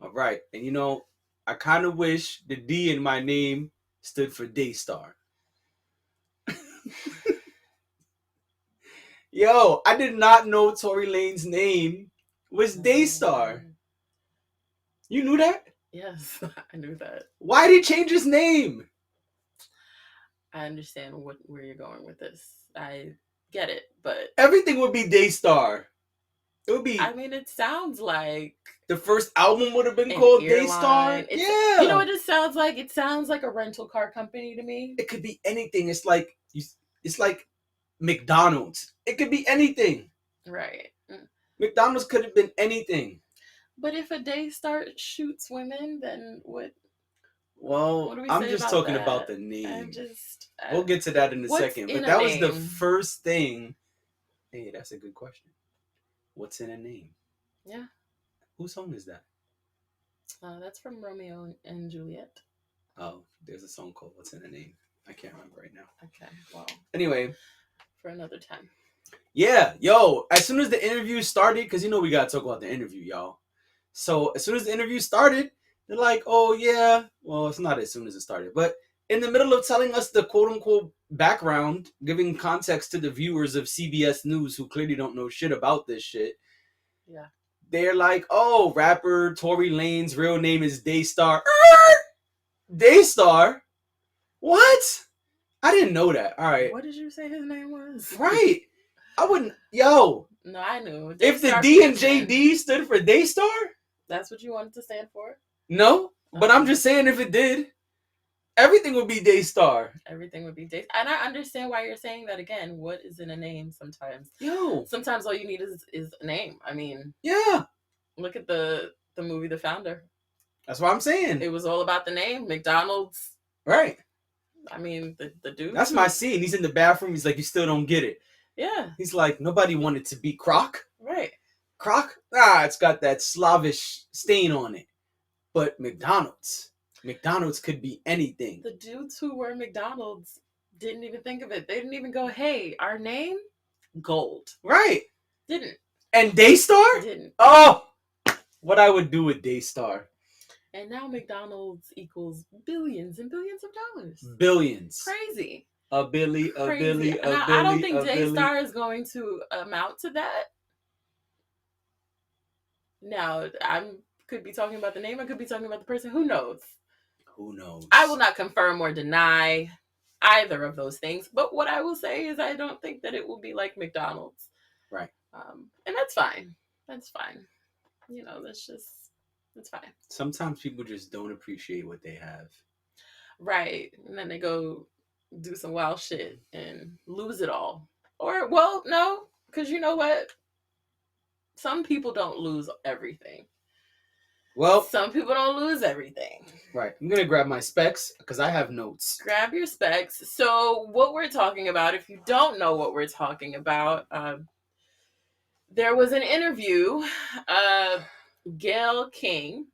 All right. And I kind of wish the D in my name stood for Daystar. Yo, I did not know Tory Lane's name was Daystar. You knew that? Yes, I knew that. Why did he change his name? I understand where you're going with this. I get it, but Everything would be Daystar. It would be. I mean, it sounds like The first album would have been an called Daystar. airline. Yeah. You know what it sounds like? It sounds like a rental car company to me. It could be anything. It's like McDonald's. It could be anything. Right. McDonald's could have been anything. But if a Daystar shoots women, then what? Well, What do we I'm say just about talking that? about the name. I We'll get to that in a what's second. in But a that was the name? first thing. Hey, that's a good question. What's in a name? Yeah. Whose song is that? That's from Romeo and Juliet. Oh, there's a song called What's in a Name. I can't remember right now. Okay, well, Anyway, for another time. yeah, yo, as soon as the interview started, because we got to talk about the interview, y'all. So as soon as the interview started, they're like, oh, yeah. Well, it's not as soon as it started, but in the middle of telling us the quote-unquote background, giving context to the viewers of CBS News who clearly don't know shit about this shit. Yeah. They're like, oh, rapper Tory Lane's real name is Daystar. Daystar? What? I didn't know that. All right. What did you say his name was? Right. I wouldn't. Yo. No, I knew. If the Daystar D and Production. JD stood for Daystar? That's what you wanted to stand for? No. But I'm just saying if it did, everything would be Daystar. Everything would be Daystar. And I understand why you're saying that again. What is in a name sometimes? Yo. Sometimes all you need is a name. I mean. Yeah. Look at the movie The Founder. That's what I'm saying. It was all about the name. McDonald's. Right. I mean, the dude. That's my scene. He's in the bathroom. He's like, you still don't get it. Yeah. He's like, nobody wanted to be Croc. Right. Croc? It's got that Slavish stain on it. But McDonald's could be anything. The dudes who were McDonald's didn't even think of it. They didn't even go, hey, our name? Gold. Right. Didn't. And Daystar? Didn't. Oh! What I would do with Daystar. And now McDonald's equals billions and billions of dollars. Billions. Crazy. A billy. I don't think Daystar is going to amount to that. Now, I could be talking about the name. I could be talking about the person. Who knows? Who knows? I will not confirm or deny either of those things. But what I will say is I don't think that it will be like McDonald's. Right. And that's fine. That's fine. It's fine. Sometimes people just don't appreciate what they have. Right. And then they go do some wild shit and lose it all. Or, well, no, because you know what? Some people don't lose everything. Well, some people don't lose everything. Right. I'm going to grab my specs because I have notes. Grab your specs. So what we're talking about, if you don't know what we're talking about, there was an interview. Gayle King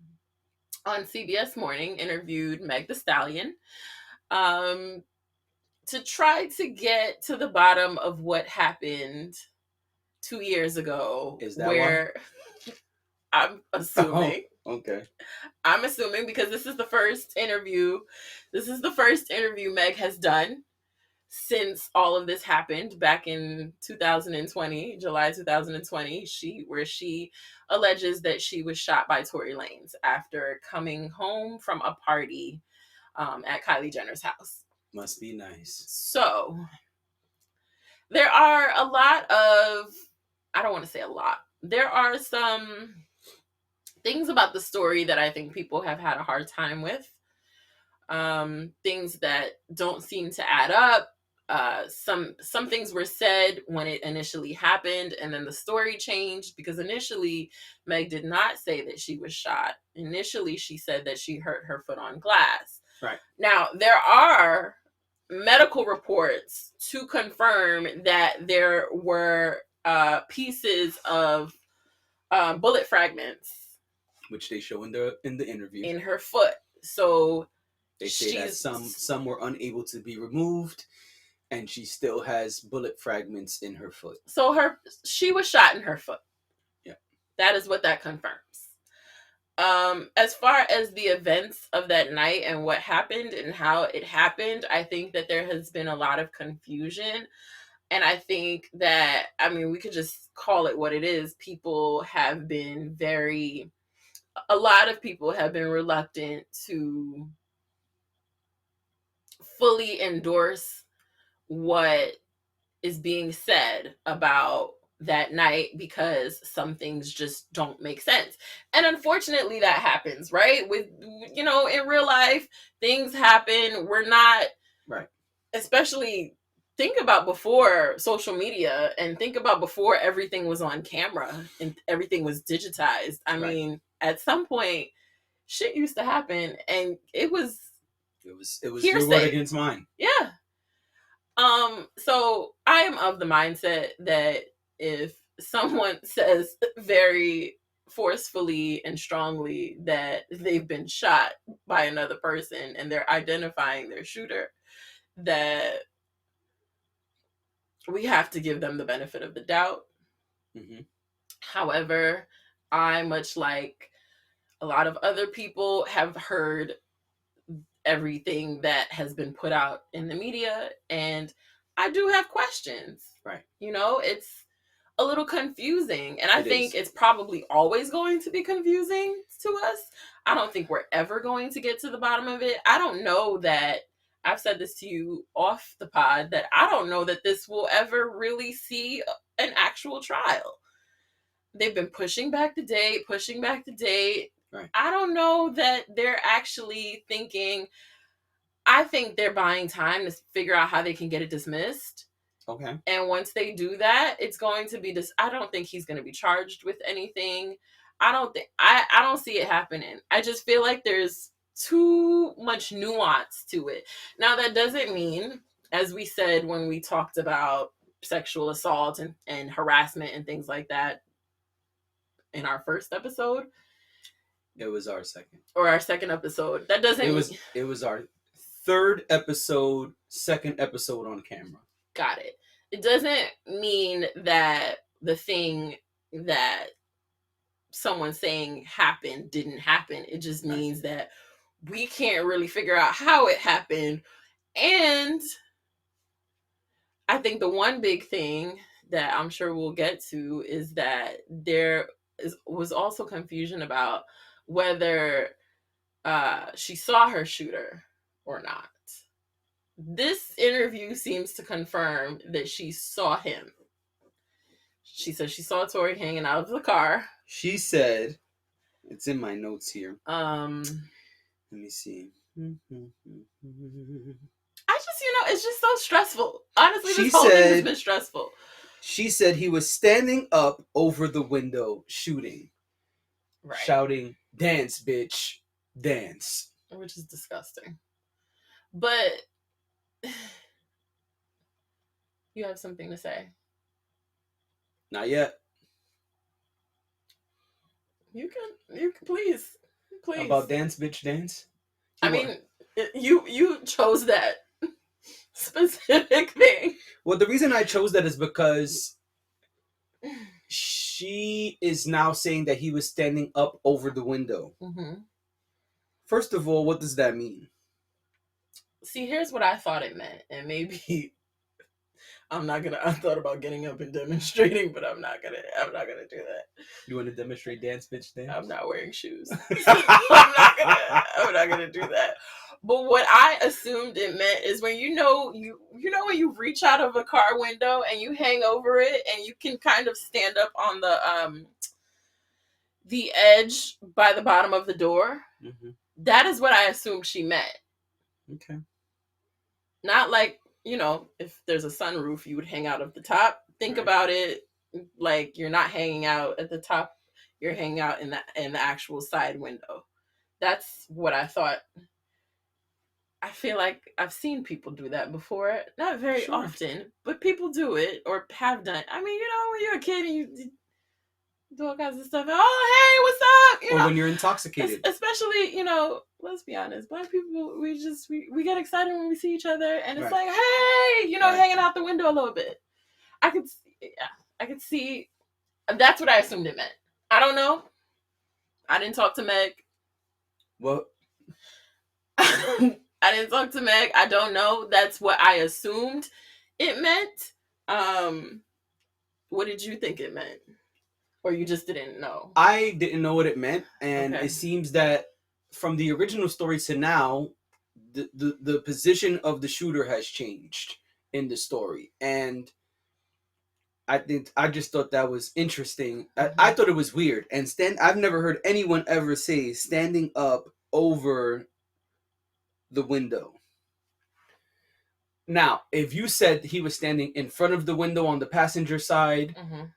on CBS Morning interviewed Meg Thee Stallion to try to get to the bottom of what happened 2 years ago. Is that where why? I'm assuming. Oh, okay. I'm assuming because this is the first interview. This is the first interview Meg has done since all of this happened back in 2020, July 2020. Where she alleges that she was shot by Tory Lanez after coming home from a party at Kylie Jenner's house. Must be nice. So there are a lot of, I don't want to say a lot. There are some things about the story that I think people have had a hard time with. Things that don't seem to add up. Some things were said when it initially happened, and then the story changed because initially Meg did not say that she was shot. Initially, she said that she hurt her foot on glass. Right. Now, there are medical reports to confirm that there were pieces of bullet fragments, which they show in the interview, in her foot. So they say that some were unable to be removed, and she still has bullet fragments in her foot. So she was shot in her foot. Yeah, that is what that confirms. As far as the events of that night and what happened and how it happened, I think that there has been a lot of confusion. And I think that, I mean, we could just call it what it is. A lot of people have been reluctant to fully endorse what is being said about that night because some things just don't make sense. And unfortunately that happens, right? With, in real life, things happen. We're not, right. Especially think about before social media and think about before everything was on camera and everything was digitized. I mean, at some point shit used to happen and it was your word hearsay against mine. Yeah. So I am of the mindset that if someone says very forcefully and strongly that they've been shot by another person and they're identifying their shooter, that we have to give them the benefit of the doubt. Mm-hmm. However, I, much like a lot of other people, have heard everything that has been put out in the media, and I do have questions. Right. It's a little confusing, and I think is. it's probably always going to be confusing to us. I don't think we're ever going to get to the bottom of it. I don't know that, I've said this to you off the pod, that I don't know that this will ever really see an actual trial. They've been pushing back the date. Right. I don't know that they're actually thinking. I think they're buying time to figure out how they can get it dismissed. Okay. And once they do that, it's going to be I don't think he's going to be charged with anything. I don't see it happening. I just feel like there's too much nuance to it. Now, that doesn't mean, as we said when we talked about sexual assault and harassment and things like that in our first episode. It was our second. Or our second episode. That doesn't It was our third episode, second episode on camera. Got it. It doesn't mean that the thing that someone saying happened didn't happen. It just means that we can't really figure out how it happened. And I think the one big thing that I'm sure we'll get to is that was also confusion about whether she saw her shooter or not. This interview seems to confirm that she saw him. She said she saw Tori hanging out of the car. She said, it's in my notes here. Let me see. I just, it's just so stressful. Honestly, this whole thing has been stressful. She said he was standing up over the window shooting. Right. Shouting, "Dance, bitch, dance." Which is disgusting. But you have something to say? Not yet. You can please. About dance, bitch, dance? I mean, you chose that specific thing. Well, the reason I chose that is because she is now saying that he was standing up over the window. Mm-hmm. First of all, what does that mean? See, here's what I thought it meant, and maybe I thought about getting up and demonstrating, but I'm not gonna do that. You want to demonstrate dance, bitch, dance? I'm not wearing shoes. I'm not gonna do that. But what I assumed it meant is when when you reach out of a car window and you hang over it and you can kind of stand up on the edge by the bottom of the door. Mm-hmm. That is what I assumed she meant. Okay. Not like, if there's a sunroof, you would hang out of the top. Think about it like you're not hanging out at the top. You're hanging out in the actual side window. That's what I thought. I feel like I've seen people do that before. Not very often, but people do it or have done. I mean, when you're a kid and you do all kinds of stuff. Oh, hey, what's up? Or when you're intoxicated. Especially, let's be honest. Black people, we get excited when we see each other. And it's like, hey, hanging out the window a little bit. I could see. That's what I assumed it meant. I don't know. I didn't talk to Meg. Well, I didn't talk to Meg. I don't know. That's what I assumed it meant. What did you think it meant? Or you just didn't know? I didn't know what it meant, and Okay. it seems that from the original story to now, the position of the shooter has changed in the story, and I just thought that was interesting. I thought it was weird, and I've never heard anyone ever say standing up over the window. Now, if you said he was standing in front of the window on the passenger side,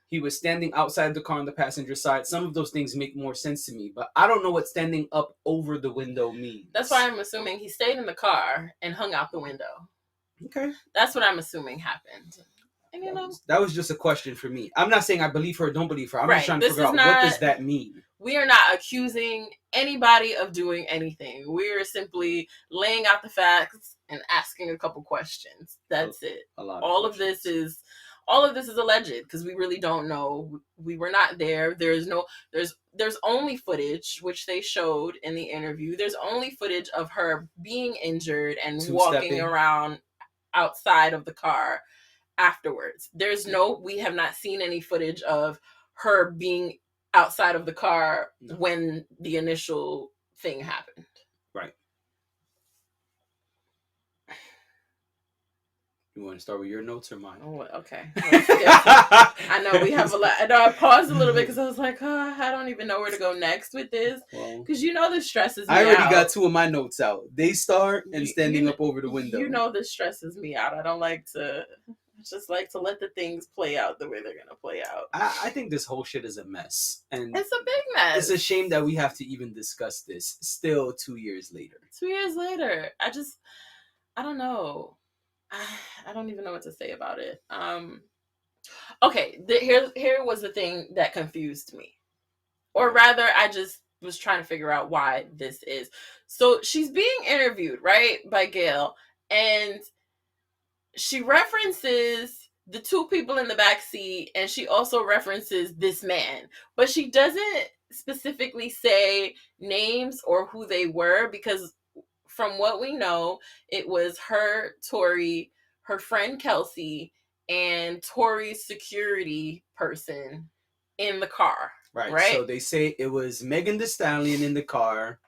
he was standing outside the car on the passenger side, some of those things make more sense to me. But I don't know what standing up over the window means. That's why I'm assuming he stayed in the car and hung out the window. Okay. That's what I'm assuming happened. And that was just a question for me. I'm not saying I believe her or don't believe her. I'm right. just trying to figure out what does that mean. We are not accusing anybody of doing anything. We are simply laying out the facts and asking a couple questions. That's it. All of this is alleged because we really don't know. We were not there. There's only footage which they showed in the interview. There's only footage of her being injured and walking around outside of the car afterwards. We have not seen any footage of her being outside of the car when the initial thing happened. Right. You want to start with your notes or mine? Oh, okay. I know we have a lot. I know I paused a little bit because I was like, I don't even know where to go next with this. Because this stresses me out. I already got two of my notes out. They start and standing up over the window. This stresses me out. I don't like to... I just like to let the things play out the way they're going to play out. I think this whole shit is a mess. And it's a big mess. It's a shame that we have to even discuss this still 2 years later. 2 years later. I don't know. I don't even know what to say about it. Okay, here was the thing that confused me. Or rather, I just was trying to figure out why this is. So she's being interviewed, right, by Gayle, and she references the two people in the back seat, and she also references this man, but she doesn't specifically say names or who they were, because from what we know, it was her, Tori, her friend Kelsey, and Tori's security person in the car. Right? So they say it was Megan Thee Stallion in the car,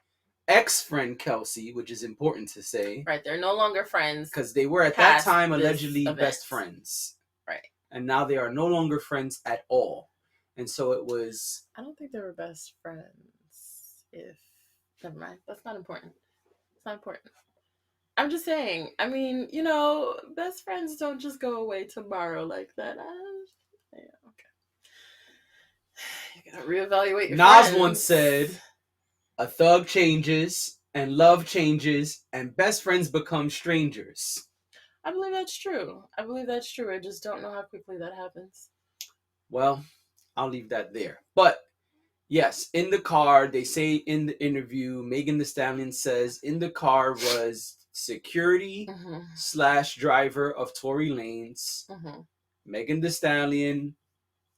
ex-friend Kelsey, which is important to say. Right, they're no longer friends. Because they were at that time allegedly best friends. Right. And now they are no longer friends at all. And so it was... I don't think they were best friends. Never mind. That's not important. It's not important. I'm just saying, I mean, best friends don't just go away tomorrow like that. Yeah, okay. You gotta reevaluate your Nas friends. once said, a thug changes, and love changes, and best friends become strangers. I believe that's true. I just don't know how quickly that happens. Well, I'll leave that there. But, yes, in the car, they say in the interview, Megan Thee Stallion says in the car was security / driver of Tory Lanez, Megan Thee Stallion,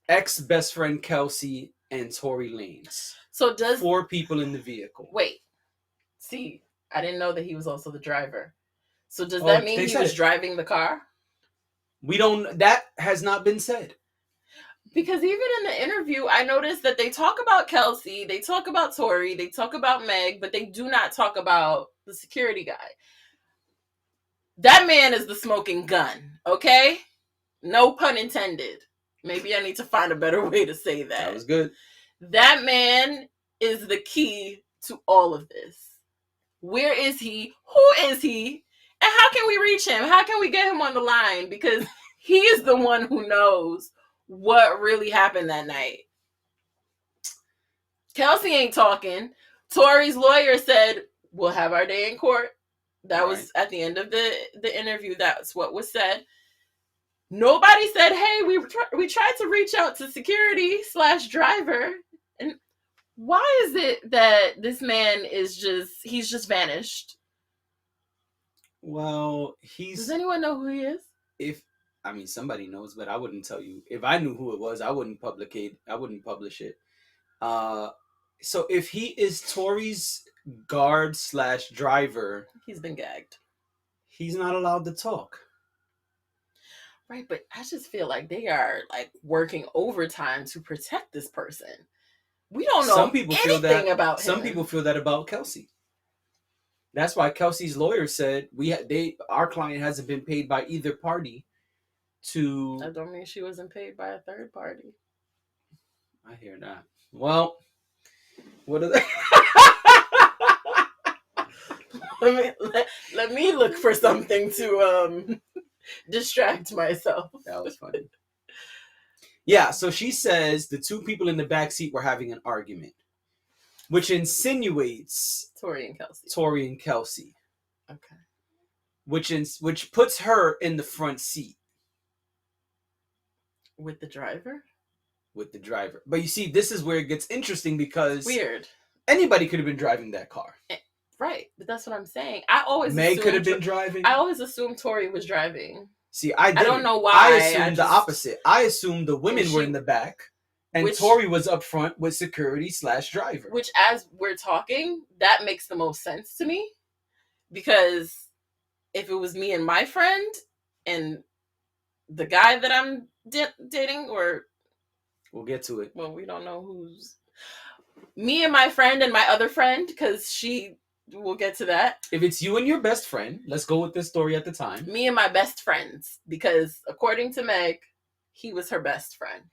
ex-best friend Kelsey, and Tory Lanez. So 4 people in the vehicle. Wait. See, I didn't know that he was also the driver. So does that mean he was driving the car? We don't... That has not been said. Because even in the interview, I noticed that they talk about Kelsey, they talk about Tori, they talk about Meg, but they do not talk about the security guy. That man is the smoking gun, okay? No pun intended. Maybe I need to find a better way to say that. That was good. That man is the key to all of this. Where is he? Who is he? And how can we reach him? How can we get him on the line? Because he is the one who knows what really happened that night. Kelsey ain't talking. Tori's lawyer said, we'll have our day in court. That was at the end of the interview. That's what was said. Nobody said, hey, we tried to reach out to security / driver. And why is it that this man he's just vanished? Well, Does anyone know who he is? Somebody knows, but I wouldn't tell you. If I knew who it was, I wouldn't publish it. So if he is Tori's guard slash driver, He's been gagged. he's not allowed to talk. Right, but I just feel like they are like working overtime to protect this person. We don't know Some people feel anything that. about Some him. people feel that about Kelsey. That's why Kelsey's lawyer said our client hasn't been paid by either party. That don't mean she wasn't paid by a third party. I hear that. Well, what are they? let me look for something to distract myself. That was funny. Yeah, so she says the two people in the back seat were having an argument, which insinuates Tori and Kelsey. Tori and Kelsey. Okay. Which puts her in the front seat. With the driver? With the driver. But you see, this is where it gets interesting because weird. Anybody could have been driving that car. Right, but that's what I'm saying. I always Meg could have been driving. I always assumed Tori was driving. See, I don't know why. I assumed the opposite. I assumed the women were in the back, and Tori was up front with security / driver. Which, as we're talking, that makes the most sense to me, because if it was me and my friend and the guy that I'm dating, or we'll get to it. Well, we don't know who's me and my friend and my other friend, because we'll get to that. If it's you and your best friend, let's go with this story at the time. Me and my best friends, because according to Meg, he was her best friend.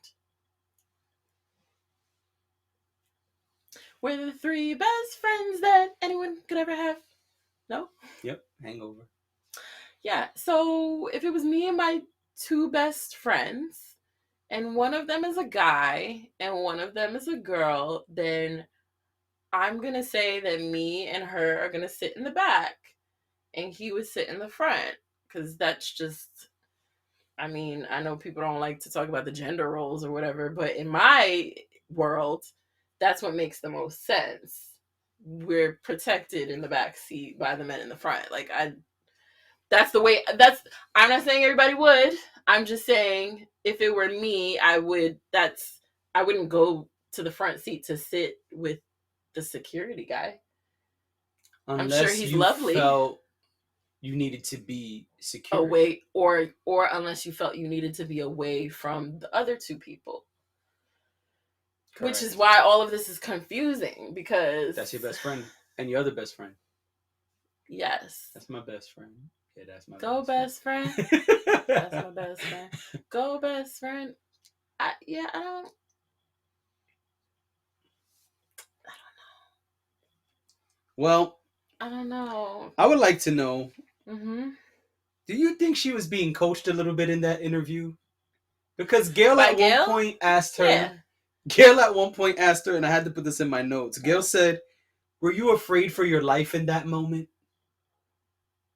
We're the three best friends that anyone could ever have. No? Yep, Hangover. Yeah, so if it was me and my two best friends, and one of them is a guy and one of them is a girl, then I'm going to say that me and her are going to sit in the back and he would sit in the front, because that's just, I mean, I know people don't like to talk about the gender roles or whatever, but in my world, that's what makes the most sense. We're protected in the back seat by the men in the front. That's the way, I'm not saying everybody would. I'm just saying if it were me, I wouldn't go to the front seat to sit with the security guy. Unless I'm sure he's lovely. Felt you needed to be secure away, or unless you felt you needed to be away from the other two people. Correct. Which is why all of this is confusing, because that's your best friend and your other best friend. Yes, that's my best friend. Yeah, that's my best friend. That's my best friend. Go best friend. I don't know. Well, I don't know. I would like to know. Mm-hmm. Do you think she was being coached a little bit in that interview? Because Gayle one point asked her. Yeah. Gayle at one point asked her, and I had to put this in my notes. Gayle said, "Were you afraid for your life in that moment?"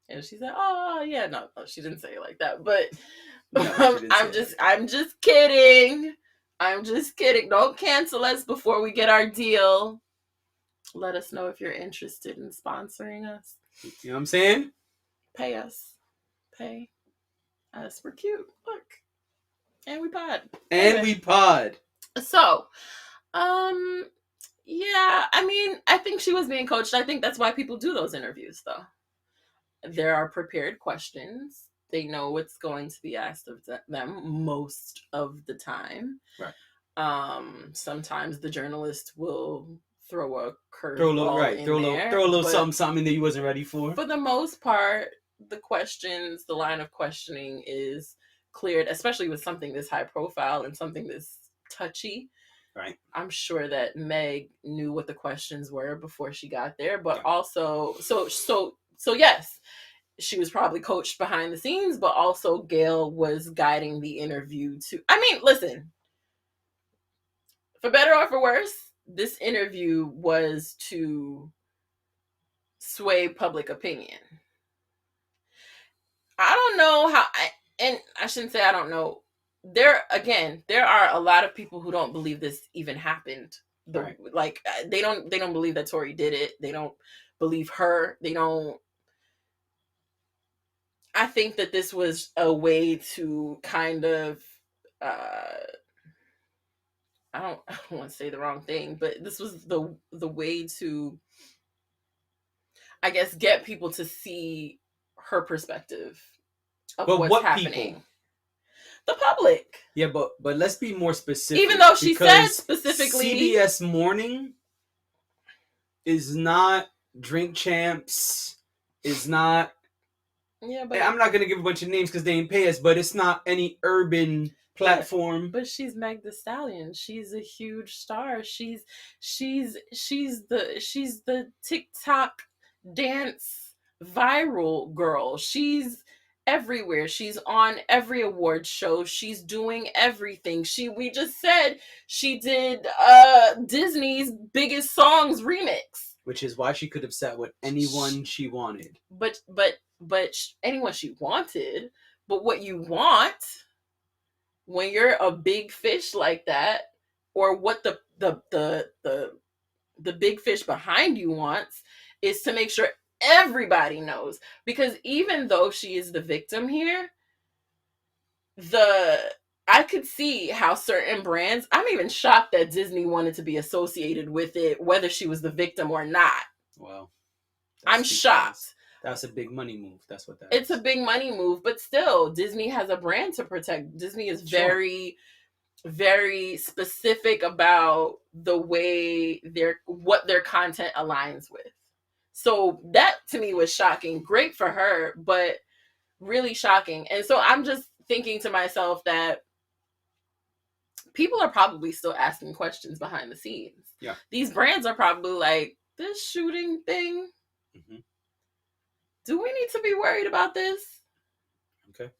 And she said, "Oh yeah, no, she didn't say it like that, but no, I'm just kidding. I'm just kidding. Don't cancel us before we get our deal. Let us know if you're interested in sponsoring us. You know what I'm saying? Pay us. Pay us. We're cute. Look. And we pod. So, yeah, I mean, I think she was being coached. I think that's why people do those interviews, though. There are prepared questions. They know what's going to be asked of them most of the time. Right. Sometimes the journalist will throw a curveball throw a little something that you wasn't ready for. For the most part, the line of questioning is cleared, especially with something this high profile and something this touchy. Right. I'm sure that Meg knew what the questions were before she got there, but also, so yes, she was probably coached behind the scenes, but also Gayle was guiding the interview too. I mean, listen, for better or for worse, this interview was to sway public opinion. I don't know how, and I shouldn't say I don't know. There are a lot of people who don't believe this even happened. Right. Like they don't believe that Tori did it. They don't believe her. I think that this was a way to kind of, I I don't want to say the wrong thing, but this was the way to, I guess, get people to see her perspective of But what's what people? happening. The public. Yeah, but let's be more specific. Even though she said because specifically, CBS Morning is not Drink Champs, is not. yeah, but I'm not gonna give a bunch of names because they ain't pay us, but it's not any urban platform. But she's Meg the Stallion. She's a huge star. She's the TikTok dance viral girl. She's everywhere. She's on every award show. She's doing everything. We just said she did Disney's Biggest Songs remix. Which is why she could have sat with anyone she wanted. But anyone she wanted. But what you want when you're a big fish like that, or what the big fish behind you wants, is to make sure everybody knows. Because even though she is the victim here, I could see how certain brands, I'm even shocked that Disney wanted to be associated with it, whether she was the victim or not. Wow. I'm shocked. That's a big money move. That's what that It's a big money move, but still, Disney has a brand to protect. Disney is very, very specific about the way what their content aligns with. So that to me was shocking. Great for her, but really shocking. And so I'm just thinking to myself that people are probably still asking questions behind the scenes. Yeah. These brands are probably like, this shooting thing, do we need to be worried about this? Okay.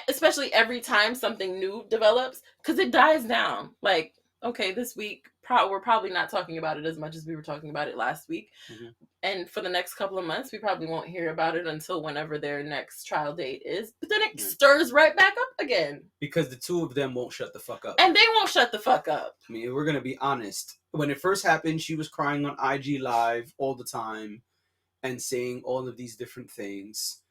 Especially every time something new develops, because it dies down. Like, okay, this week, we're probably not talking about it as much as we were talking about it last week. And for the next couple of months, we probably won't hear about it until whenever their next trial date is. But then it stirs right back up again. Because the two of them won't shut the fuck up. And they won't shut the fuck up. I mean, we're going to be honest. When it first happened, she was crying on IG Live all the time and saying all of these different things.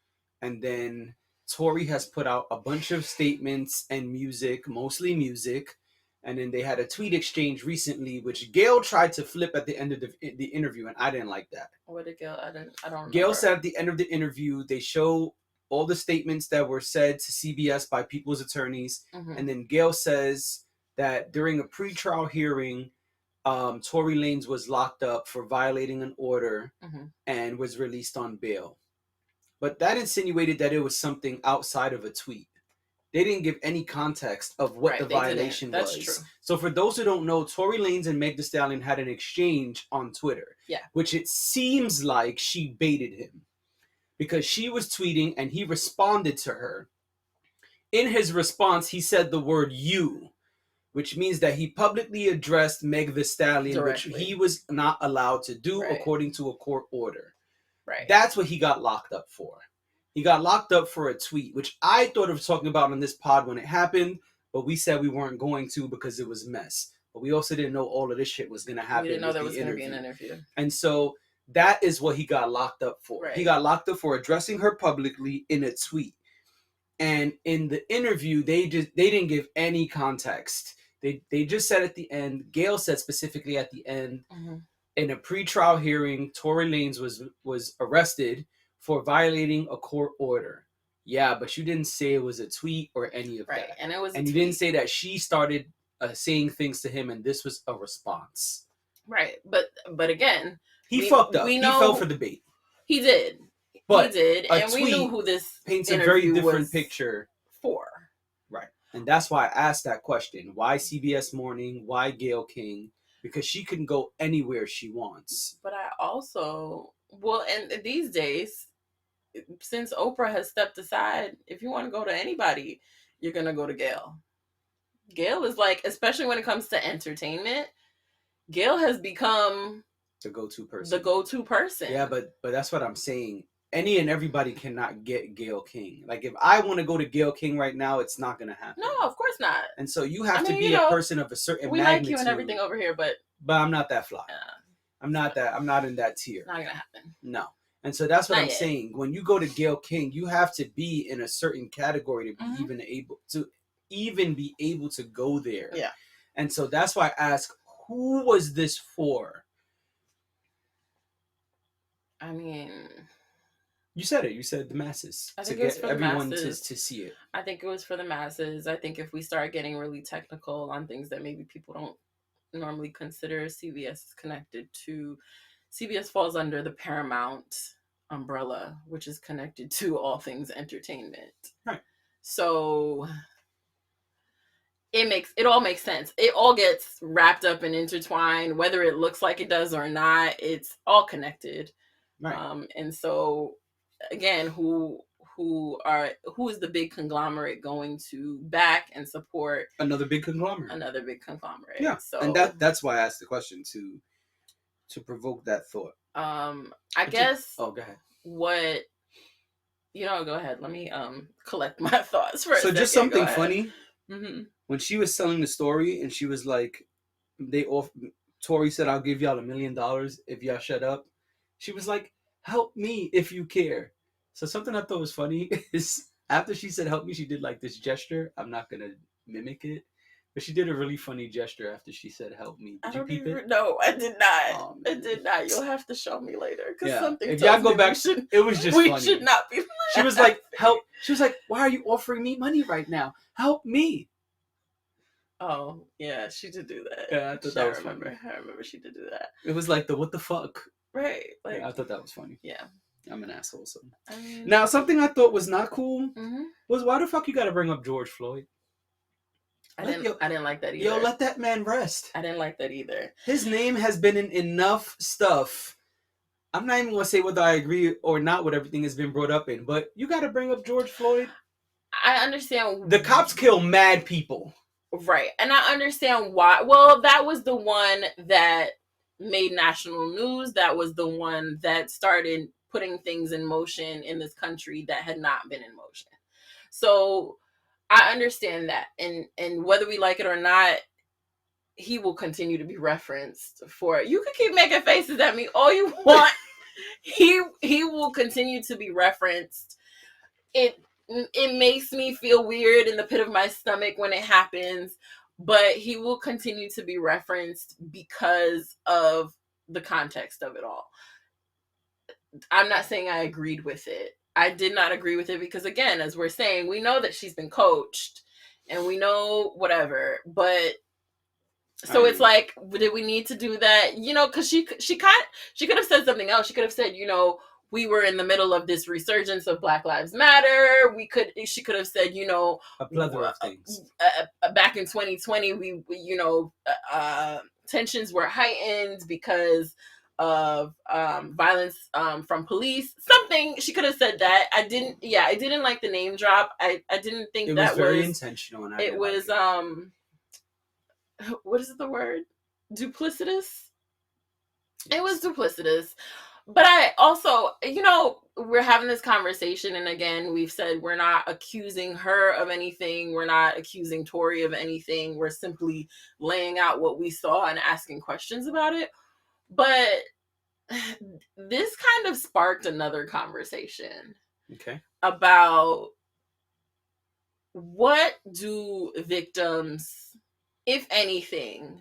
And then Tory has put out a bunch of statements and music, mostly music. And then they had a tweet exchange recently, which Gayle tried to flip at the end of the interview, and I didn't like that. What did Gayle? I don't remember. Gayle said at the end of the interview, they show all the statements that were said to CBS by people's attorneys. And then Gayle says that during a pretrial hearing, Tory Lanez was locked up for violating an order and was released on bail. But that insinuated that it was something outside of a tweet. They didn't give any context of what the violation was. That's true. So for those who don't know, Tory Lanez and Meg Thee Stallion had an exchange on Twitter. Yeah. Which it seems like she baited him. Because she was tweeting and he responded to her. In his response, he said the word "you," which means that he publicly addressed Meg Thee Stallion, directly, which he was not allowed to do according to a court order. Right. That's what he got locked up for. He got locked up for a tweet, which I thought of talking about on this pod when it happened, but we said we weren't going to because it was mess. But we also didn't know all of this shit was going to happen. We didn't know there was going to be an interview. And so that is what he got locked up for. Right. He got locked up for addressing her publicly in a tweet. And in the interview, they didn't give any context. They just said at the end, Gayle said specifically at the end, in a pretrial hearing, Tory Lanez was arrested for violating a court order. Yeah, but you didn't say it was a tweet or any of that. And it was, and you didn't say that she started saying things to him, and this was a response. Right, but again, he fucked up. He fell for the bait. He did. But he did, and we knew who this paints a very different picture for. Right, and that's why I asked that question: why CBS Morning? Why Gayle King? Because she can go anywhere she wants. But I also, and these days, since Oprah has stepped aside, if you want to go to anybody, you're going to go to Gayle. Gayle is like, especially when it comes to entertainment, Gayle has become the go-to person. Yeah, but that's what I'm saying. Any and everybody cannot get Gayle King. Like, if I want to go to Gayle King right now, it's not going to happen. No, of course not. And so you have to be a person of a certain magnitude. We like you and everything over here, but I'm not that fly. I'm not in that tier. Not going to happen. No. And so that's what I'm saying. When you go to Gayle King, you have to be in a certain category to be even be able to go there. Yeah. And so that's why I ask, who was this for? I mean, you said it. You said the masses, I to think it was get for the everyone masses. to see it. I think it was for the masses. I think if we start getting really technical on things that maybe people don't normally consider, CBS is connected to, CBS falls under the Paramount umbrella, which is connected to all things entertainment. Right. So it all makes sense. It all gets wrapped up and intertwined, whether it looks like it does or not. It's all connected. Right. And so again, who is the big conglomerate going to back and support Another big conglomerate. Yeah. So and that's why I asked the question, to provoke that thought. I guess. Oh, go ahead. What go ahead. Let me collect my thoughts for a second. So just something funny. Mm-hmm. When she was telling the story and she was like, Tori said, "I'll give y'all $1 million if y'all shut up." She was like, "Help me if you care." So something I thought was funny is after she said "help me," she did like this gesture. I'm not gonna mimic it, but she did a really funny gesture after she said "help me." Did you peep it? No, I did not. Oh, I did not. You'll have to show me later because Yeah. something. If y'all go back, it was just funny. We should not be. She was like, "Help!" She was like, "Why are you offering me money right now? Help me!" Oh yeah, she did do that. Yeah, I thought that was funny. funny. I remember she did do that. It was like the what the fuck. Right. Like, Yeah, I thought that was funny. Yeah. I'm an asshole. So I mean, now something I thought was not cool mm-hmm. was, why the fuck you got to bring up George Floyd? I didn't like that either. Yo, let that man rest. I didn't like that either. His name has been in enough stuff. I'm not even gonna say whether I agree or not with everything has been brought up in, but you got to bring up George Floyd. I understand. The cops kill mad people. Right. And I understand why. Well, that was the one that made national news. That was the one that started putting things in motion in this country that had not been in motion. So I understand that. And whether we like it or not, he will continue to be referenced for it. You can keep making faces at me all you want. He will continue to be referenced. It makes me feel weird in the pit of my stomach when it happens, but he will continue to be referenced because of the context of it all. I'm not saying I agreed with it. I did not agree with it because, again, as we're saying, we know that she's been coached and we know whatever, but so it's like, did we need to do that? Because she could have said something else. She could have said, we were in the middle of this resurgence of Black Lives Matter. She could have said, a plethora of things. Back in 2020, we tensions were heightened because of violence from police. Something she could have said that. I didn't like the name drop. I didn't think it that was very intentional. And it was what is the word? Duplicitous. It was duplicitous. But I also, we're having this conversation, and again, we've said we're not accusing her of anything. We're not accusing Tori of anything. We're simply laying out what we saw and asking questions about it. But this kind of sparked another conversation. Okay. About what do victims, if anything,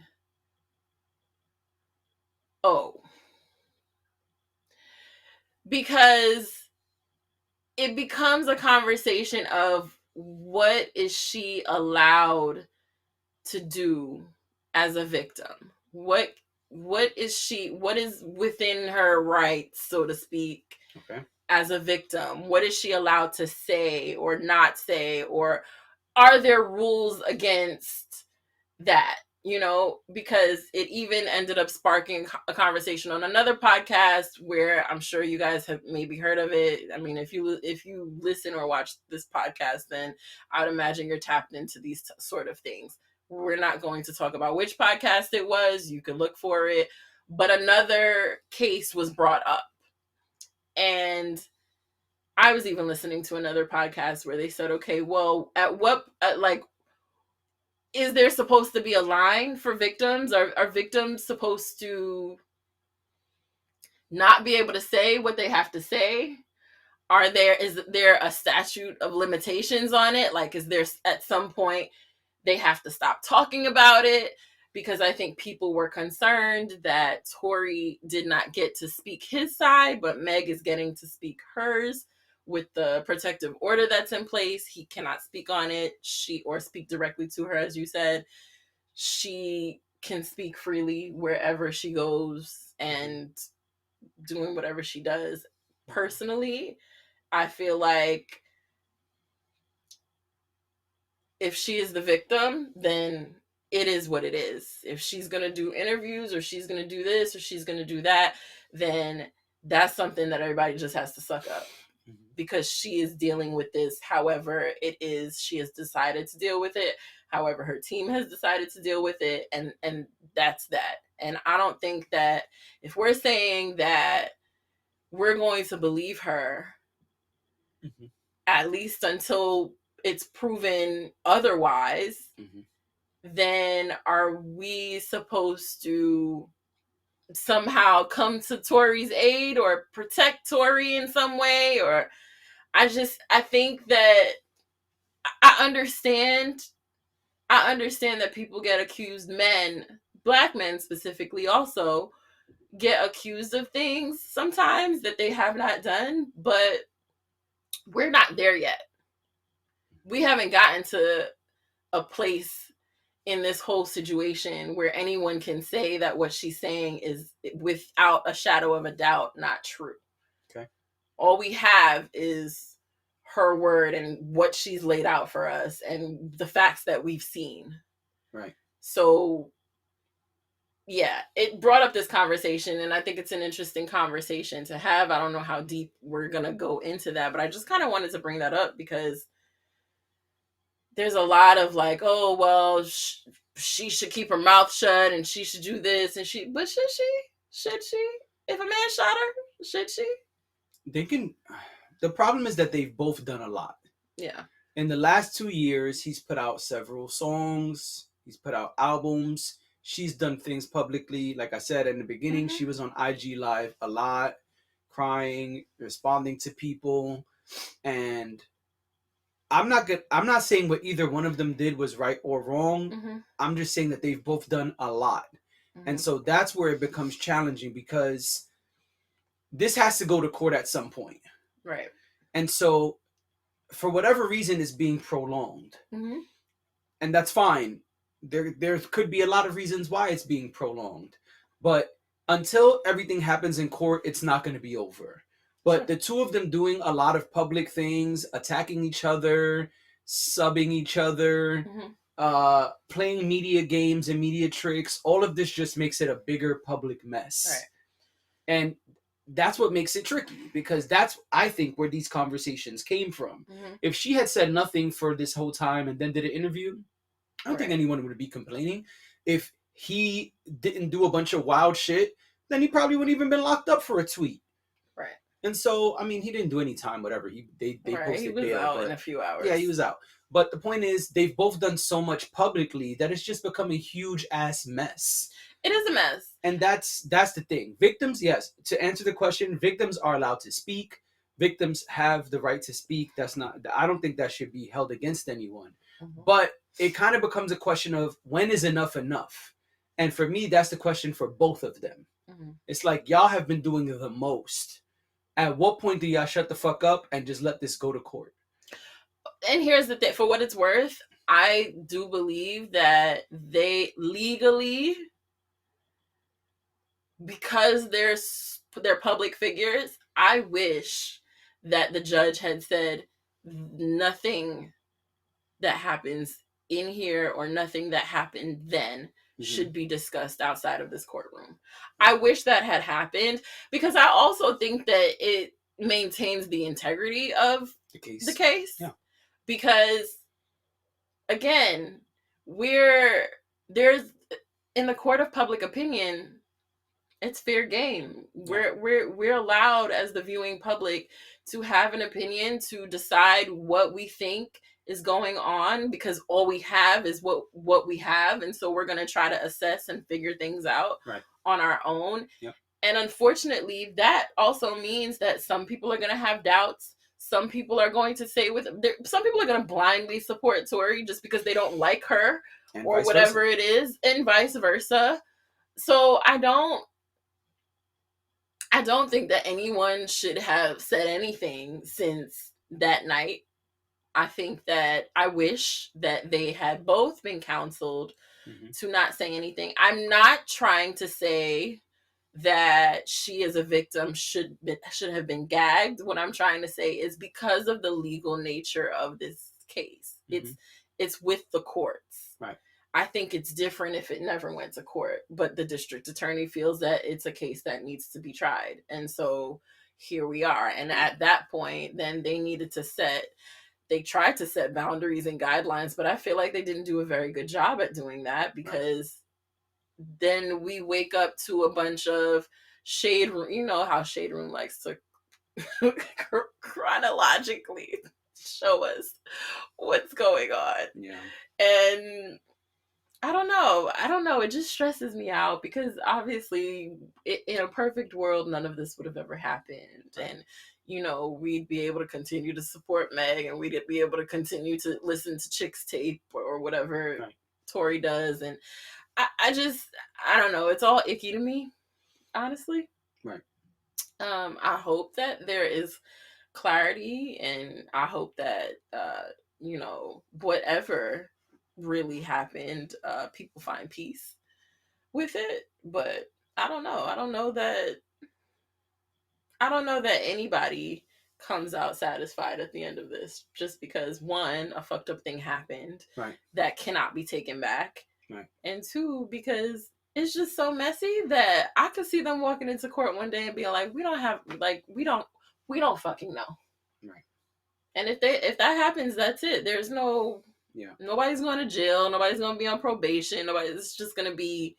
owe? Because it becomes a conversation of what is she allowed to do as a victim? What is within her rights, so to speak, as a victim? What is she allowed to say or not say? Or are there rules against that? Because it even ended up sparking a conversation on another podcast where I'm sure you guys have maybe heard of it. I mean, if you listen or watch this podcast, then I would imagine you're tapped into these sort of things. We're not going to talk about which podcast it was. You can look for it. But another case was brought up. And I was even listening to another podcast where they said, okay, well, is there supposed to be a line for victims? Are victims supposed to not be able to say what they have to say? Is there a statute of limitations on it? Like, is there at some point they have to stop talking about it, because I think people were concerned that Tory did not get to speak his side, but Meg is getting to speak hers. With the protective order that's in place, he cannot speak on it, or speak directly to her, as you said. She can speak freely wherever she goes and doing whatever she does. Personally, I feel like if she is the victim, then it is what it is. If she's going to do interviews, or she's going to do this, or she's going to do that, then that's something that everybody just has to suck up, because she is dealing with this however it is she has decided to deal with it, however her team has decided to deal with it, and that's that. And I don't think that if we're saying that we're going to believe her, at least until it's proven otherwise, then are we supposed to somehow come to Tory's aid or protect Tory in some way? Or I think that I understand that people get accused, black men specifically, also get accused of things sometimes that they have not done, but we're not there yet. We haven't gotten to a place in this whole situation where anyone can say that what she's saying is, without a shadow of a doubt, not true. Okay. All we have is her word and what she's laid out for us and the facts that we've seen. Right. So, yeah, it brought up this conversation, and I think it's an interesting conversation to have. I don't know how deep we're going to go into that, but I just kind of wanted to bring that up because there's a lot of like, oh, well, she should keep her mouth shut and she should do this. But should she? Should she? If a man shot her, should she? The problem is that they've both done a lot. Yeah. In the last 2 years, he's put out several songs. He's put out albums. She's done things publicly. Like I said in the beginning, she was on IG Live a lot, crying, responding to people. And I'm not saying what either one of them did was right or wrong. I'm just saying that they've both done a lot. And so that's where it becomes challenging, because this has to go to court at some point. Right. And so for whatever reason, it's being prolonged. And that's fine. There could be a lot of reasons why it's being prolonged. But until everything happens in court, it's not going to be over. But the two of them doing a lot of public things, attacking each other, subbing each other, playing media games and media tricks, all of this just makes it a bigger public mess. Right. And that's what makes it tricky, because that's, I think, where these conversations came from. If she had said nothing for this whole time and then did an interview, I don't think anyone would be complaining. If he didn't do a bunch of wild shit, then he probably wouldn't even been locked up for a tweet. Right. And so, I mean, he didn't do any time, whatever. They posted he was bail, out in a few hours. Yeah, he was out. But the point is, they've both done so much publicly that it's just become a huge ass mess. It is a mess. And that's the thing. Victims, yes, to answer the question, victims are allowed to speak. Victims have the right to speak. I don't think that should be held against anyone. But it kind of becomes a question of, when is enough enough? And for me, that's the question for both of them. It's like, y'all have been doing the most. At what point do y'all shut the fuck up and just let this go to court? And here's the thing, for what it's worth, I do believe that they legally, because they're public figures, I wish that the judge had said nothing that happens in here or nothing that happened then should be discussed outside of this courtroom. I wish that had happened, because I also think that it maintains the integrity of the case. Yeah. Because again, there's in the court of public opinion, it's fair game. We're allowed, as the viewing public, to have an opinion, to decide what we think is going on, because all we have is what we have, and so we're going to try to assess and figure things out on our own. And unfortunately, that also means that some people are going to have doubts, Some people are going to say some people are going to blindly support Tory just because they don't like her and or vice whatever versa. it is, and vice versa. So I don't think that anyone should have said anything since that night. I think that I wish that they had both been counseled to not say anything. I'm not trying to say that she as a victim should have been gagged. What I'm trying to say is because of the legal nature of this case, it's with the courts. Right. I think it's different if it never went to court, but the district attorney feels that it's a case that needs to be tried. And so here we are. And at that point, then they tried to set boundaries and guidelines, but I feel like they didn't do a very good job at doing that, because then we wake up to a bunch of shade room. You know how Shade Room likes to chronologically show us what's going on. Yeah. And I don't know. It just stresses me out because obviously, in a perfect world, none of this would have ever happened. And, we'd be able to continue to support Meg, and we'd be able to continue to listen to Chick's tape or whatever Tory does. And I don't know. It's all icky to me, honestly. Right. I hope that there is clarity, and I hope that, whatever really happened, people find peace with it. But I don't know. I don't know that anybody comes out satisfied at the end of this, just because, one, a fucked up thing happened that cannot be taken back. Right. And two, because it's just so messy that I could see them walking into court one day and being like, we don't fucking know. Right. And if that happens, that's it. There's nobody's going to jail. Nobody's going to be on probation. It's just going to be,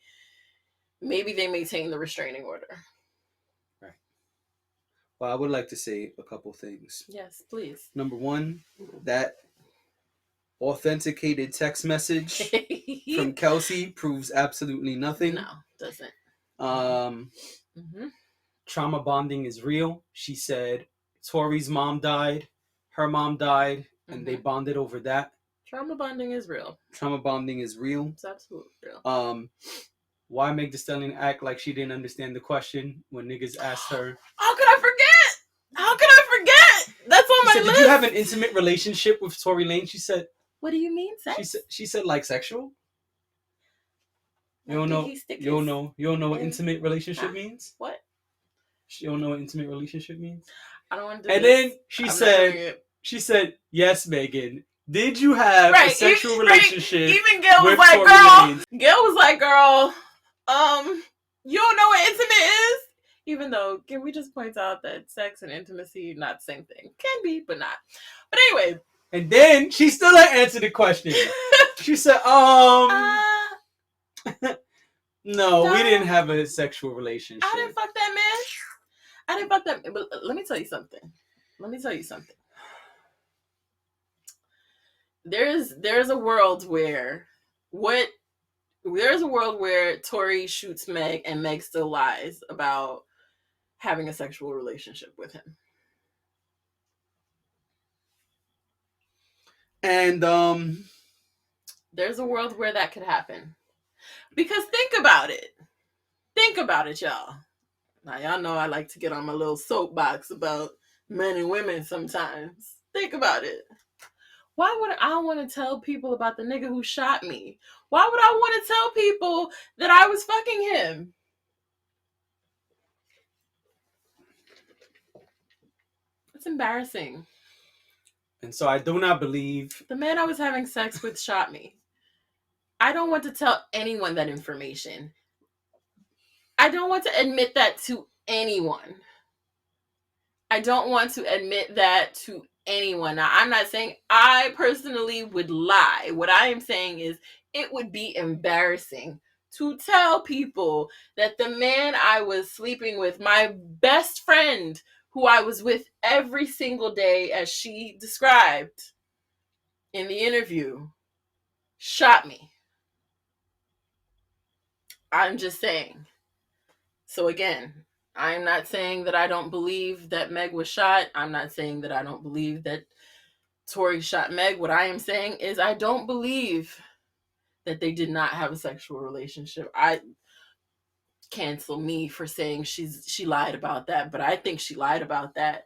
maybe they maintain the restraining order. Right. Well, I would like to say a couple things. Yes, please. Number one, that authenticated text message from Kelsey proves absolutely nothing. No, doesn't. Trauma bonding is real. She said Tori's mom died, her mom died, and they bonded over that. Trauma bonding is real. Trauma bonding is real. It's absolutely real. Why make the Stallion act like she didn't understand the question when niggas asked her? How could I forget? That's on my list. Did you have an intimate relationship with Tory Lanez? She said. What do you mean, sex? She said like sexual. You don't know what intimate relationship means? What? You don't know what intimate relationship means? I don't want to do And this. Then she said, yes, Megan. Did you have a sexual relationship? Even Gayle was like, girl. Gayle was like, girl, you don't know what intimate is? Even though, can we just point out that sex and intimacy, not the same thing. Can be, but not. But anyway. And then she still didn't answer the question. She said, no, we didn't have a sexual relationship. I didn't fuck that man. I didn't fuck that man. But let me tell you something. There's a world where Tory shoots Meg and Meg still lies about having a sexual relationship with him. And there's a world where that could happen. Because think about it. Think about it, y'all. Now, y'all know I like to get on my little soapbox about men and women sometimes. Think about it. Why would I want to tell people about the nigga who shot me? Why would I want to tell people that I was fucking him? It's embarrassing. And so I do not believe the man I was having sex with shot me. I don't want to tell anyone that information. I don't want to admit that to anyone. I don't want to admit that to anyone. Now, I'm not saying I personally would lie. What I am saying is it would be embarrassing to tell people that the man I was sleeping with, my best friend, who I was with every single day, as she described in the interview, shot me. I'm just saying. So again, I'm not saying that I don't believe that Meg was shot. I'm not saying that I don't believe that Tory shot Meg. What I am saying is I don't believe that they did not have a sexual relationship. I cancel me for saying she lied about that, but I think she lied about that.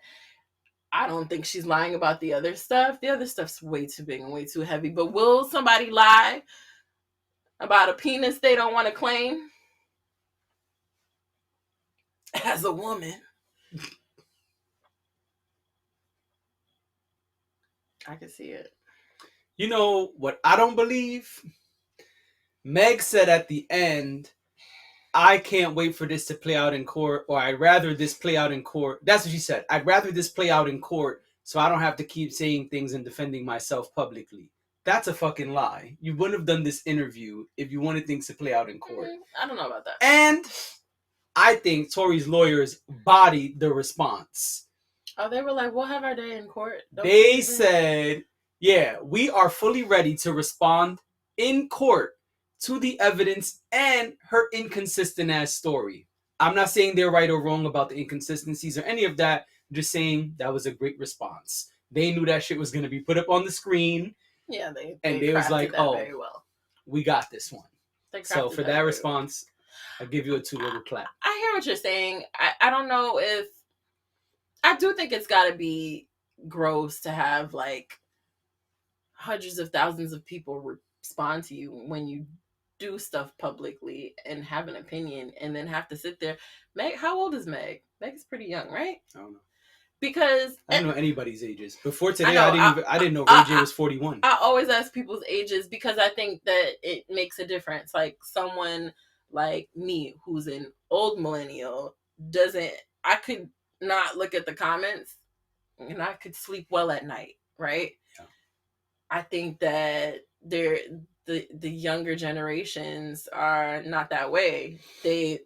I don't think she's lying about the other stuff. The other stuff's way too big and way too heavy. But will somebody lie about a penis they don't want to claim? As a woman, I can see it. You know what I don't believe? Meg said at the end, I can't wait for this to play out in court, or I'd rather this play out in court. That's what she said. I'd rather this play out in court so I don't have to keep saying things and defending myself publicly. That's a fucking lie. You wouldn't have done this interview if you wanted things to play out in court. I don't know about that. And I think Tory's lawyers bodied the response. Oh, they were like, we'll have our day in court. They said, yeah, we are fully ready to respond in court to the evidence and her inconsistent ass story. I'm not saying they're right or wrong about the inconsistencies or any of that. I'm just saying that was a great response. They knew that shit was going to be put up on the screen. Yeah, they was like, oh, very well. We got this one. So for that response, I'll give you a 2 little clap. I hear what you're saying. I don't know if... I do think it's got to be gross to have like hundreds of thousands of people respond to you when you do stuff publicly and have an opinion and then have to sit there. Meg, how old is Meg? Meg's pretty young, right? I don't know. Because I don't know anybody's ages. Before today, I didn't know Ray J was 41. I always ask people's ages because I think that it makes a difference. Like someone like me who's an old millennial I could not look at the comments and I could sleep well at night, right? Yeah. I think that the younger generations are not that way. They're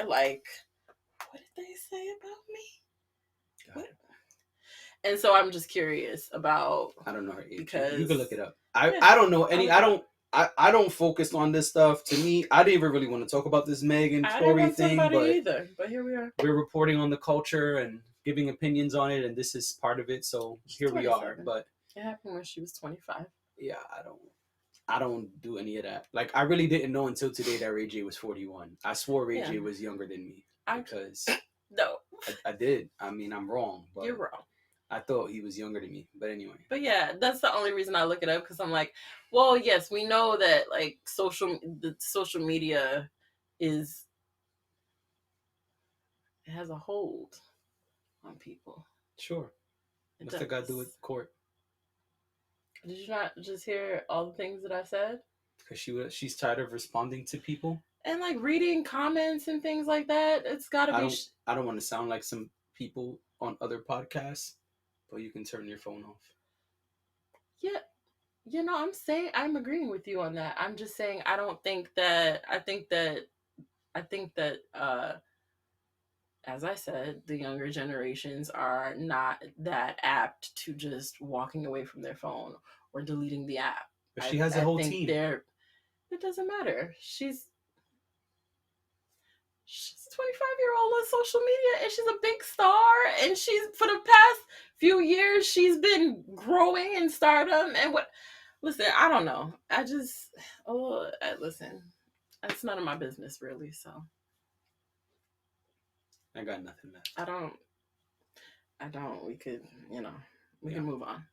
like, what did they say about me? What? And so I'm just curious about... I don't know her age. Because you can look it up. I don't know any. I don't focus on this stuff. To me, I didn't even really want to talk about this Meg and Tory thing. But here we are. We're reporting on the culture and giving opinions on it, and this is part of it. So here we are. But it happened when she was 25. Yeah, I don't do any of that. Like I really didn't know until today that Ray J was 41. I swore Ray J was younger than me because no, I did. I mean, I'm wrong. But you're wrong. I thought he was younger than me, but anyway. But yeah, that's the only reason I look it up because I'm like, well, yes, we know that like the social media it has a hold on people. Sure. What's that got to do with court? Did you not just hear all the things that I said? Because she's tired of responding to people and like reading comments and things like that. It's got to be. I don't want to sound like some people on other podcasts. But you can turn your phone off. Yeah. I'm agreeing with you on that. I'm just saying I think that as I said, the younger generations are not that apt to just walking away from their phone or deleting the app. But she has a whole team. It doesn't matter. She's a 25-year-old on social media and she's a big star, and she's for the past few years she's been growing in stardom. And listen, I don't know. Listen, that's none of my business really. So I got nothing left. I don't. We could, we can move on.